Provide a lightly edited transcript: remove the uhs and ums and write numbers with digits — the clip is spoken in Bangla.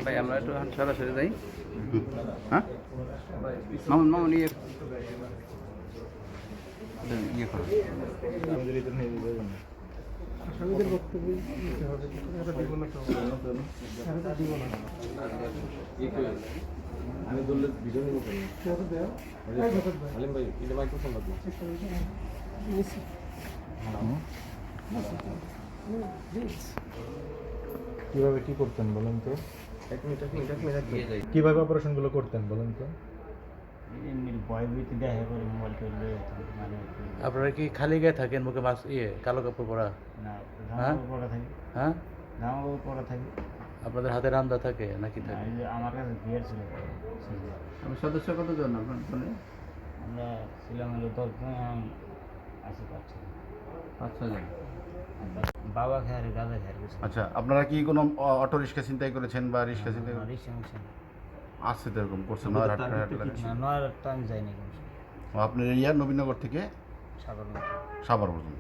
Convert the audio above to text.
ভাই আমরা একটু সরাসরি যাই। হ্যাঁ মামুন মামুন ইয়ে ইয়ে করো। আসামিদের বক্তব্য দিতে হবে, এটা দিব না তো, এটা দিব না। আমি বললে ভিডিও নিব কেন? কত দেও? আলিম ভাই এটা মাইক্রোফোন লাগবে। কিভাবে কি করতেন বলেন তো? এক মিনিট কিভাবে অপারেশনগুলো করতেন বলেন তো? আপনারা কি খালি গায়ে থাকেন, মুখে মাস্ক কালো কাপড় পরা? হ্যাঁ হ্যাঁ, আপনাদের হাতে রান্দা থাকে নাকি থাকে? আমার কাছে বিয়ার ছিল। আমি সদস্য কতজন আপনার ফোনে? আমরা ছিলাম হলো 10 জন, আছি 5-6 জন। বাবা খেয়ার গাঁজা খেয়ার গেছে। আচ্ছা, আপনারা কি কোনো অটো রিক্সা চিন্তাই করেছেন বা রিক্সা চিন্তাই রিক্সা মিক্সা আসছে তো এরকম করছেন? নয়ারহাট না, নয়ারহাটটা আমি যাইনি কোনো সময়। আপনার এরিয়া নবীনগর থেকে সাগর সাভার পর্যন্ত।